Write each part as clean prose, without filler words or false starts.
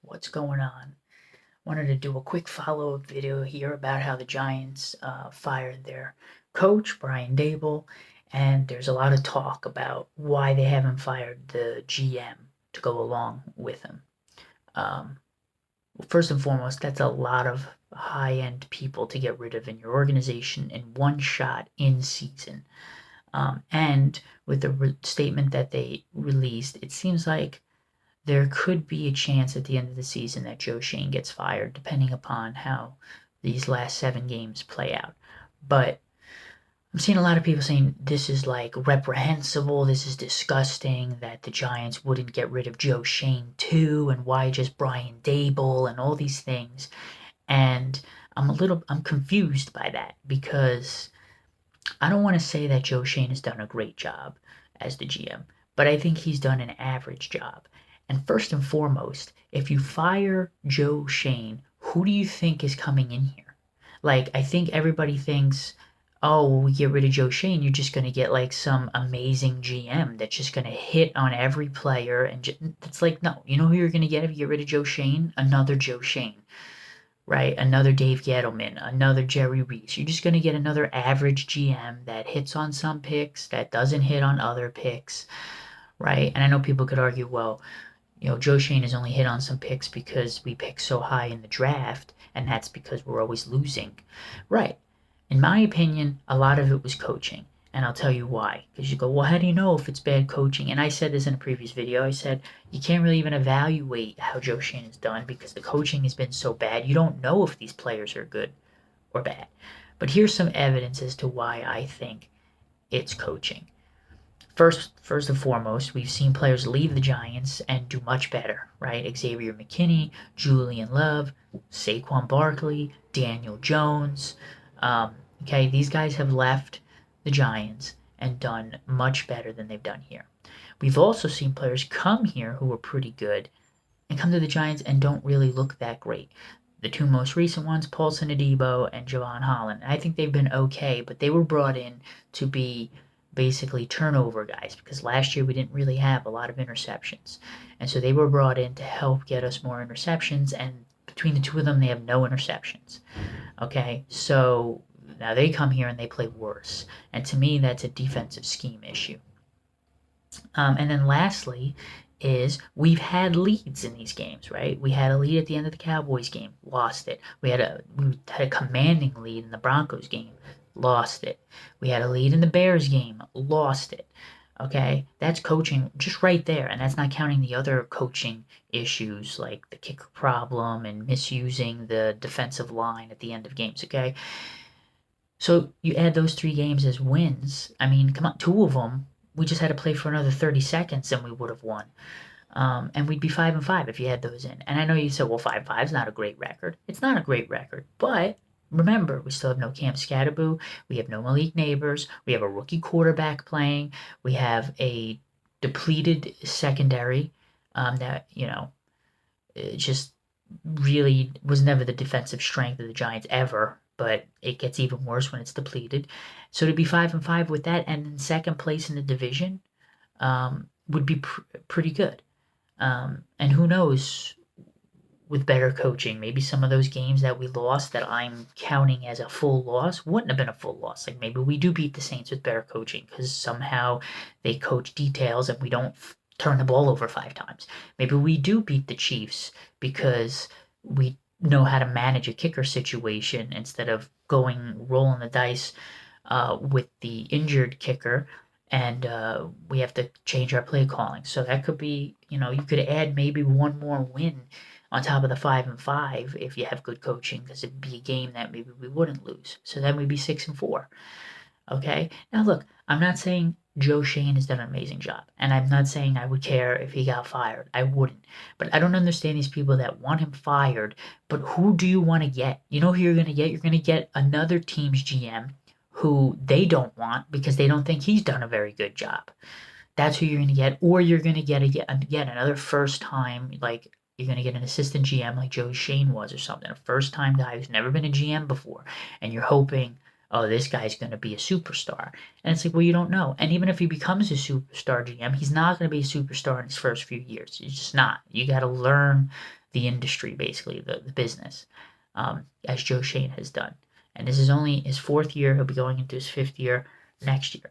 What's going on? Wanted to do a quick follow-up video here about how the Giants fired their coach, Brian Dable, and there's a lot of talk about why they haven't fired the GM to go along with him. First and foremost, that's a lot of high-end people to get rid of in your organization in one shot in season. And with the statement that they released, it seems like there could be a chance at the end of the season that Joe Schoen gets fired, depending upon how these last 7 games play out. But I'm seeing a lot of people saying this is like reprehensible, this is disgusting, that the Giants wouldn't get rid of Joe Schoen too, and why just Brian Dable and all these things. And I'm confused by that because I don't want to say that Joe Schoen has done a great job as the GM, but I think he's done an average job. And first and foremost, if you fire Joe Schoen, who do you think is coming in here? Like, I think everybody thinks, oh, well, we get rid of Joe Schoen, you're just going to get like some amazing GM that's just going to hit on every player. And it's like, no, you know who you're going to get if you get rid of Joe Schoen? Another Joe Schoen, right? Another Dave Gettleman, another Jerry Reese. You're just going to get another average GM that hits on some picks, that doesn't hit on other picks, right? And I know people could argue, well, Joe Schoen has only hit on some picks because we pick so high in the draft, and that's because we're always losing. Right. In my opinion, a lot of it was coaching, and I'll tell you why. Because you go, well, how do you know if it's bad coaching? And I said this in a previous video. I said, you can't really even evaluate how Joe Schoen has done because the coaching has been so bad. You don't know if these players are good or bad. But here's some evidence as to why I think it's coaching. First and foremost, we've seen players leave the Giants and do much better, right? Xavier McKinney, Julian Love, Saquon Barkley, Daniel Jones. Okay, these guys have left the Giants and done much better than they've done here. We've also seen players come here who were pretty good and come to the Giants and don't really look that great. The 2 most recent ones, Paulson Adebo and Javon Holland. I think they've been okay, but they were brought in to be basically turnover guys because last year we didn't really have a lot of interceptions. And so they were brought in to help get us more interceptions, and between the 2 of them, they have no interceptions. Okay, so now they come here and they play worse. And to me, that's a defensive scheme issue. And then lastly is we've had leads in these games, right? We had a lead at the end of the Cowboys game, lost it. We had a commanding lead in the Broncos game, lost it. We had a lead in the Bears game, lost it. Okay, that's coaching just right there, and that's not counting the other coaching issues like the kicker problem and misusing the defensive line at the end of games. Okay, so you add those 3 games as wins. I mean, come on, 2 of them we just had to play for another 30 seconds and we would have won. And we'd be 5-5 if you had those in. And I know you said, well, 5-5 is not a great record. It's not a great record, but remember, we still have no Cam Scatterboo. We have no Malik Neighbors. We have a rookie quarterback playing. We have a depleted secondary that, it just really was never the defensive strength of the Giants ever, but it gets even worse when it's depleted. So to be 5-5 with that and in second place in the division would be pretty good. And who knows, with better coaching, maybe some of those games that we lost that I'm counting as a full loss wouldn't have been a full loss. Like maybe we do beat the Saints with better coaching because somehow they coach details and we don't turn the ball over 5 times. Maybe we do beat the Chiefs because we know how to manage a kicker situation instead of rolling the dice with the injured kicker, and we have to change our play calling. So that could be, you could add maybe one more win on top of the 5-5 if you have good coaching, because it'd be a game that maybe we wouldn't lose. So then we'd be 6-4. Okay. Now look, I'm not saying Joe Schoen has done an amazing job, and I'm not saying I would care if he got fired. I wouldn't. But I don't understand these people that want him fired. But who do you want to get? You know who you're going to get? You're going to get another team's GM who they don't want because they don't think he's done a very good job. That's who you're going to get. Or you're going to get another first time, like you're going to get an assistant GM like Joe Schoen was or something, a first time guy who's never been a GM before, and you're hoping, oh, this guy's going to be a superstar. And it's like, well, you don't know. And even if he becomes a superstar GM, he's not going to be a superstar in his first few years. He's just not. You got to learn the industry, basically, the business, as Joe Schoen has done. And this is only his 4th year. He'll be going into his 5th year next year.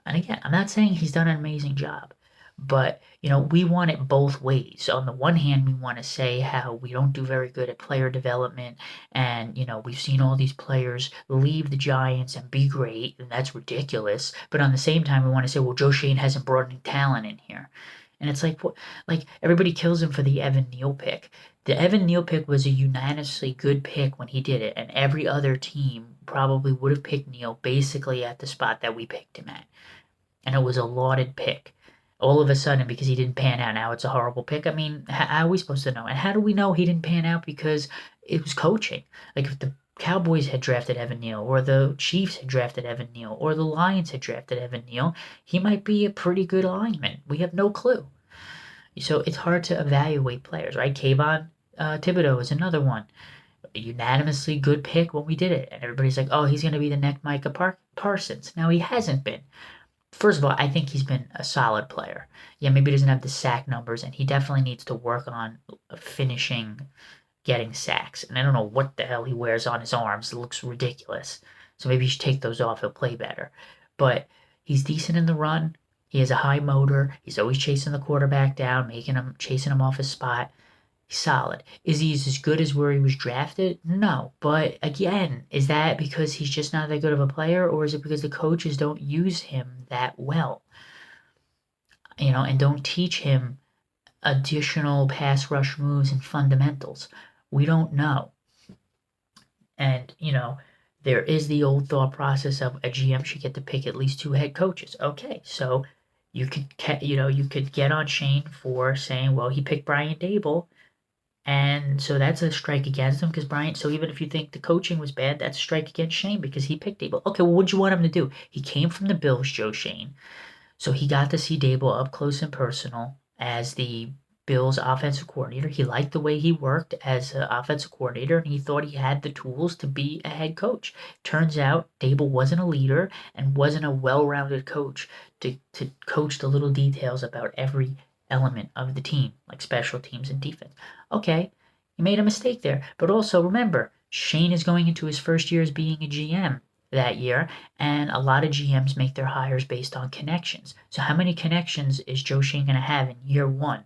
And again, I'm not saying he's done an amazing job, but we want it both ways. On the one hand, we want to say how we don't do very good at player development, and we've seen all these players leave the Giants and be great, and that's ridiculous. But on the same time, we want to say, well, Joe Schoen hasn't brought any talent in here. And it's like, what? Like, everybody kills him for the Evan Neal pick. The Evan Neal pick was a unanimously good pick when he did it, and every other team probably would have picked Neal basically at the spot that we picked him at. And it was a lauded pick. All of a sudden, because he didn't pan out, now it's a horrible pick. I mean, how are we supposed to know? And how do we know he didn't pan out? Because it was coaching. Like, if the Cowboys had drafted Evan Neal, or the Chiefs had drafted Evan Neal, or the Lions had drafted Evan Neal, he might be a pretty good lineman. We have no clue. So it's hard to evaluate players, right? Kayvon Thibodeau is another one. A unanimously good pick when we did it. And everybody's like, oh, he's going to be the next Micah Parsons. Now, he hasn't been. First of all, I think he's been a solid player. Yeah, maybe he doesn't have the sack numbers, and he definitely needs to work on finishing getting sacks. And I don't know what the hell he wears on his arms. It looks ridiculous. So maybe you should take those off. He'll play better. But he's decent in the run. He has a high motor. He's always chasing the quarterback down, chasing him off his spot. He's solid. Is he as good as where he was drafted? No. But again, is that because he's just not that good of a player, or is it because the coaches don't use him that well? And don't teach him additional pass rush moves and fundamentals. We don't know. And, there is the old thought process of a GM should get to pick at least 2 head coaches. Okay, so you could get on Schoen for saying, well, he picked Brian Daboll. And so that's a strike against him so even if you think the coaching was bad, that's a strike against Schoen because he picked Daboll. Okay, well, what'd you want him to do? He came from the Bills, Joe Schoen. So he got to see Daboll up close and personal as the Bills offensive coordinator. He liked the way he worked as an offensive coordinator, and he thought he had the tools to be a head coach. Turns out Daboll wasn't a leader and wasn't a well-rounded coach to coach the little details about every element of the team, like special teams and defense. Okay, he made a mistake there. But also remember, Schoen is going into his first year as being a GM that year, and a lot of GMs make their hires based on connections. So how many connections is Joe Schoen going to have in year 1?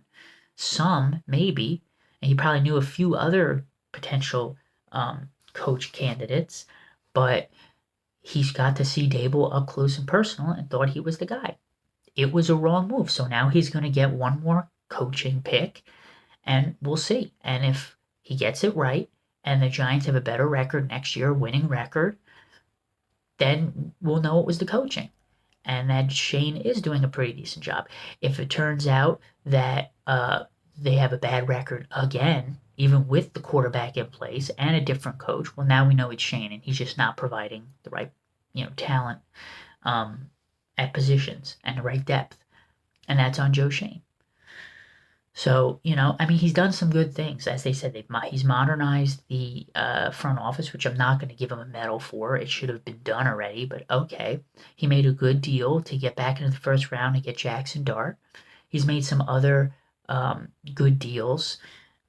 Some, maybe, and he probably knew a few other potential coach candidates, but he's got to see Daboll up close and personal and thought he was the guy. It was a wrong move, so now he's going to get one more coaching pick, and we'll see. And if he gets it right, and the Giants have a better record next year, winning record, then we'll know it was the coaching, and that Schoen is doing a pretty decent job. If it turns out that they have a bad record again, even with the quarterback in place and a different coach, well, now we know it's Schoen, and he's just not providing the right, talent at positions and the right depth, and that's on Joe Schoen. So, he's done some good things. As they said, he's modernized the front office, which I'm not going to give him a medal for. It should have been done already, but okay. He made a good deal to get back into the first round and get Jackson Dart. He's made some other good deals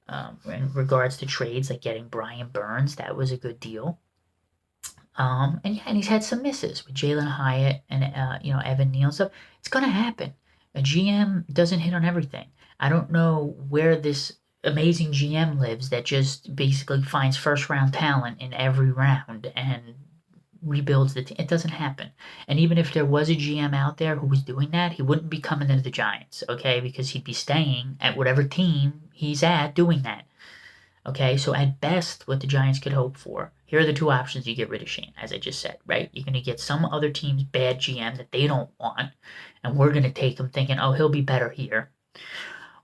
in regards to trades, like getting Brian Burns. That was a good deal. And he's had some misses with Jalen Hyatt and, Evan Neal stuff. It's going to happen. A GM doesn't hit on everything. I don't know where this amazing GM lives that just basically finds first-round talent in every round and rebuilds the team. It doesn't happen. And even if there was a GM out there who was doing that, he wouldn't be coming to the Giants, okay? Because he'd be staying at whatever team he's at doing that. Okay, so at best, what the Giants could hope for, here are the 2 options you get rid of Schoen, as I just said, right? You're going to get some other team's bad GM that they don't want, and we're going to take him thinking, oh, he'll be better here.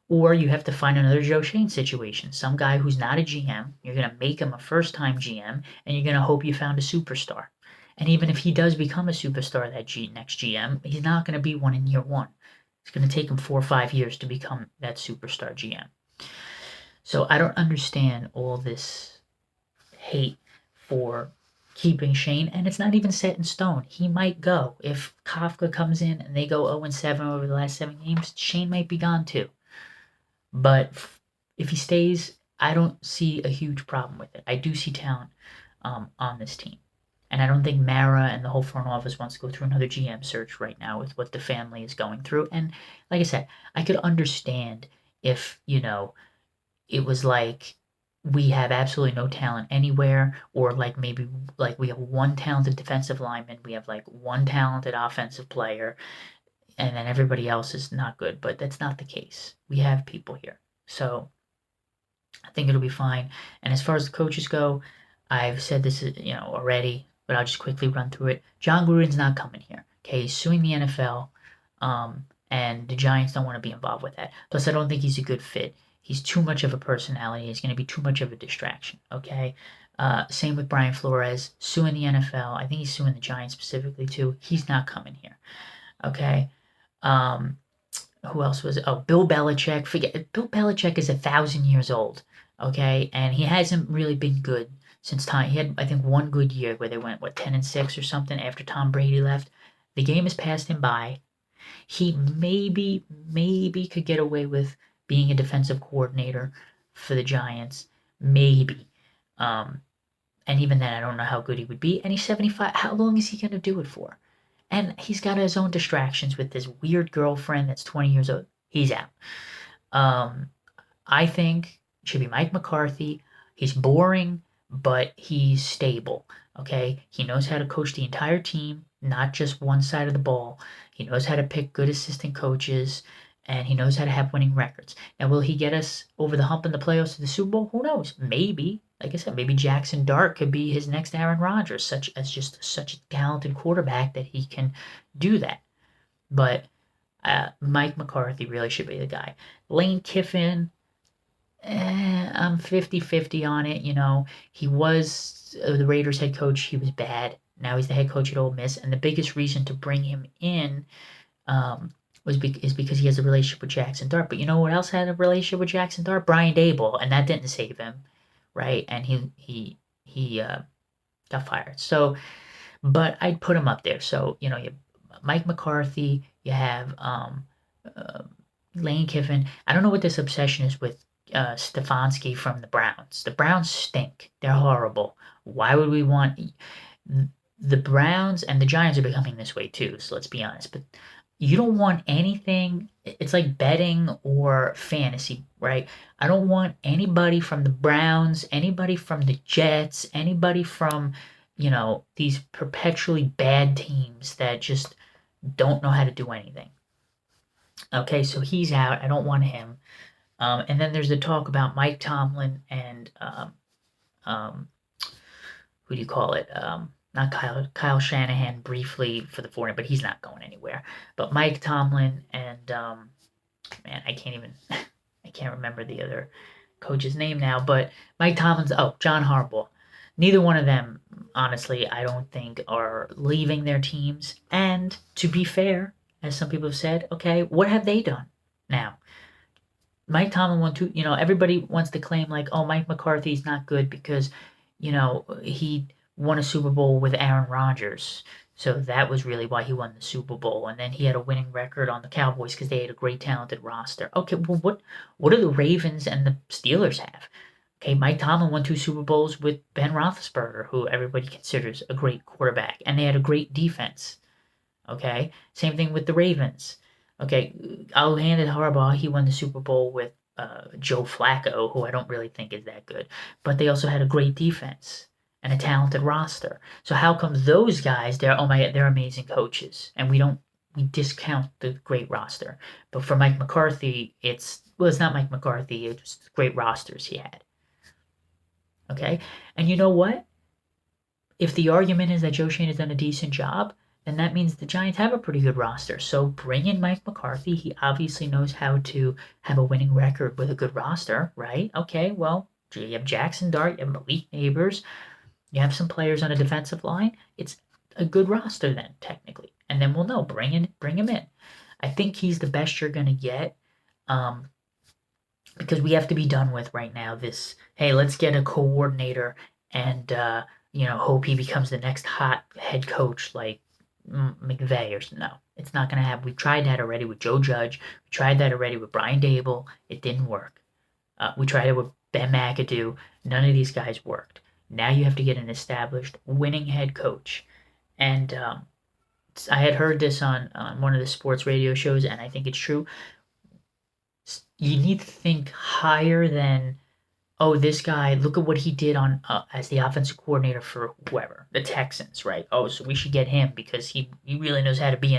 Or you have to find another Joe Schoen situation, some guy who's not a GM. You're going to make him a first-time GM, and you're going to hope you found a superstar. And even if he does become a superstar, that next GM, he's not going to be one in year 1. It's going to take him 4 or 5 years to become that superstar GM. So I don't understand all this hate for keeping Schoen, and it's not even set in stone. He might go. If Kafka comes in and they go 0-7 over the last 7 games, Schoen might be gone too. But if he stays, I don't see a huge problem with it. I do see talent on this team. And I don't think Mara and the whole front office wants to go through another GM search right now with what the family is going through. And like I said, I could understand if, it was like we have absolutely no talent anywhere, or like maybe like we have one talented defensive lineman, we have like one talented offensive player, and then everybody else is not good. But that's not the case. We have people here. So I think it'll be fine. And as far as the coaches go, I've said this, already, but I'll just quickly run through it. John Gruden's not coming here. Okay, he's suing the NFL, and the Giants don't want to be involved with that. Plus, I don't think he's a good fit. He's too much of a personality. He's going to be too much of a distraction. Okay. Same with Brian Flores suing the NFL. I think he's suing the Giants specifically too. He's not coming here. Okay. Um, who else was it? Oh, Bill Belichick. Forget Bill Belichick is 1,000 years old. Okay, and he hasn't really been good since time. He had, I think, one good year where they went 10-6 or something after Tom Brady left. The game has passed him by. He maybe could get away with being a defensive coordinator for the Giants. Maybe. And even then, I don't know how good he would be. And he's 75. How long is he going to do it for? And he's got his own distractions with this weird girlfriend that's 20 years old. He's out. I think it should be Mike McCarthy. He's boring, but he's stable. Okay? He knows how to coach the entire team, not just one side of the ball. He knows how to pick good assistant coaches, and he knows how to have winning records. Now, will he get us over the hump in the playoffs to the Super Bowl? Who knows? Maybe. Like I said, maybe Jackson Dart could be his next Aaron Rodgers, such a talented quarterback that he can do that. But Mike McCarthy really should be the guy. Lane Kiffin, I'm 50-50 on it. He was the Raiders head coach. He was bad. Now he's the head coach at Ole Miss, and the biggest reason to bring him in is because he has a relationship with Jackson Dart. But you know what else had a relationship with Jackson Dart? Brian Dable, and that didn't save him, right? And he got fired. So, but I'd put him up there. So you have Mike McCarthy, you have Lane Kiffin. I don't know what this obsession is with Stefanski from the Browns. The Browns stink. They're horrible. Why would we want the Browns, and the Giants are becoming this way too, so let's be honest. But you don't want anything. It's like betting or fantasy, right? I don't want anybody from the Browns, anybody from the Jets, anybody from, these perpetually bad teams that just don't know how to do anything. Okay, so he's out. I don't want him. And then there's the talk about Mike Tomlin and who do you call it? Not Kyle Shanahan briefly for the 40, but he's not going anywhere. But Mike Tomlin and man, I can't remember the other coach's name now. But Mike Tomlin's John Harbaugh. Neither one of them, honestly, I don't think are leaving their teams. And to be fair, as some people have said, okay, what have they done now? Mike Tomlin won two. Everybody wants to claim like, oh, Mike McCarthy's not good because, he won a Super Bowl with Aaron Rodgers. So that was really why he won the Super Bowl. And then he had a winning record on the Cowboys because they had a great talented roster. Okay, well, what do the Ravens and the Steelers have? Okay, Mike Tomlin won 2 Super Bowls with Ben Roethlisberger, who everybody considers a great quarterback, and they had a great defense. Okay, same thing with the Ravens. Okay, I'll hand it Harbaugh. He won the Super Bowl with Joe Flacco, who I don't really think is that good, but they also had a great defense and a talented roster. So how come those guys? They're amazing coaches, and we discount the great roster. But for Mike McCarthy, it's not Mike McCarthy. It's great rosters he had. Okay, and you know what? If the argument is that Joe Schoen has done a decent job, then that means the Giants have a pretty good roster. So bring in Mike McCarthy. He obviously knows how to have a winning record with a good roster, right? Okay, well, you have Jackson Dart, you have Malik Neighbors, you have some players on a defensive line. It's a good roster then, technically. And then we'll know. Bring him in. I think he's the best you're going to get. Because we have to be done with right now this, hey, let's get a coordinator and, hope he becomes the next hot head coach like McVay or no. It's not going to happen. We tried that already with Joe Judge. We tried that already with Brian Dable. It didn't work. We tried it with Ben McAdoo, none of these guys worked. Now you have to get an established winning head coach. And I had heard this on one of the sports radio shows, and I think it's true. You need to think higher than, oh, this guy, look at what he did on as the offensive coordinator for whoever, the Texans, right? Oh, so we should get him because he really knows how to be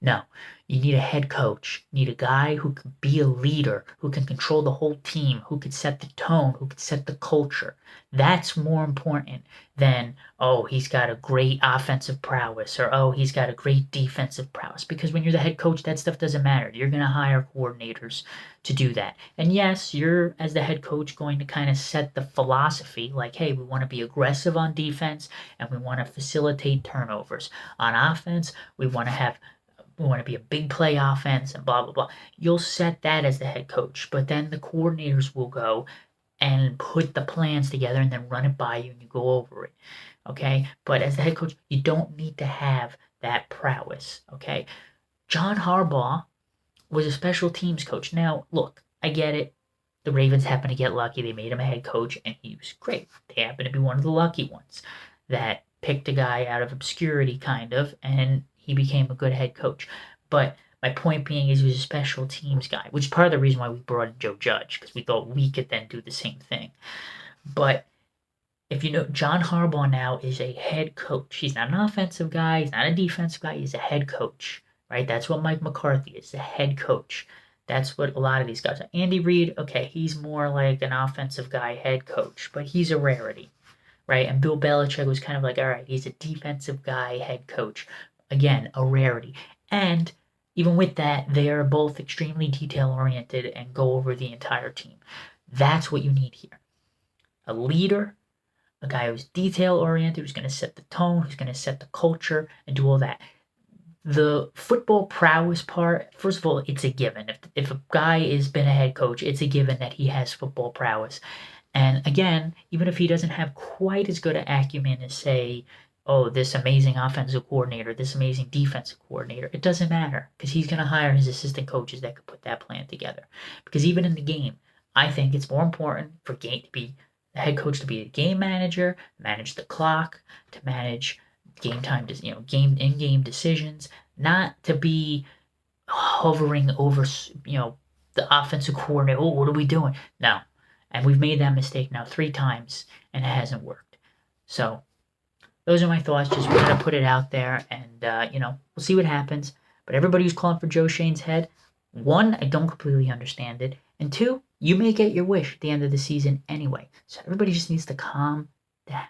no. You need a head coach. You need a guy who can be a leader, who can control the whole team, who can set the tone, who can set the culture. That's more important than, oh, he's got a great offensive prowess or, oh, he's got a great defensive prowess. Because when you're the head coach, that stuff doesn't matter. You're going to hire coordinators to do that. And yes, you're, as the head coach, going to kind of set the philosophy like, hey, we want to be aggressive on defense and we want to facilitate turnovers. On offense, we want to be a big play offense and blah, blah, blah. You'll set that as the head coach, but then the coordinators will go and put the plans together and then run it by you and you go over it. Okay? But as the head coach, you don't need to have that prowess. Okay? John Harbaugh was a special teams coach. Now, look, I get it. The Ravens happened to get lucky. They made him a head coach, and he was great. They happened to be one of the lucky ones that picked a guy out of obscurity, kind of, and he became a good head coach. But my point being is he was a special teams guy, which is part of the reason why we brought in Joe Judge, because we thought we could then do the same thing. But if you know, John Harbaugh now is a head coach. He's not an offensive guy. He's not a defensive guy. He's a head coach, right? That's what Mike McCarthy is, the head coach. That's what a lot of these guys are. Andy Reid, okay, he's more like an offensive guy, head coach, but he's a rarity, right? And Bill Belichick was kind of like, all right, he's a defensive guy, head coach. Again, a rarity. And even with that, they are both extremely detail-oriented and go over the entire team. That's what you need here. A leader, a guy who's detail-oriented, who's going to set the tone, who's going to set the culture, and do all that. The football prowess part, first of all, it's a given. If a guy has been a head coach, it's a given that he has football prowess. And again, even if he doesn't have quite as good an acumen as, say, oh, this amazing offensive coordinator, this amazing defensive coordinator, it doesn't matter because he's going to hire his assistant coaches that could put that plan together. Because even in the game, I think it's more important for the head coach to be a game manager, manage the clock, to manage game time, in-game decisions, not to be hovering over, the offensive coordinator. Oh, what are we doing? No. And we've made that mistake now 3 times, and it hasn't worked. So those are my thoughts. Just wanted to put it out there, and, we'll see what happens. But everybody who's calling for Joe Schoen's head, 1, I don't completely understand it, and 2, you may get your wish at the end of the season anyway. So everybody just needs to calm down.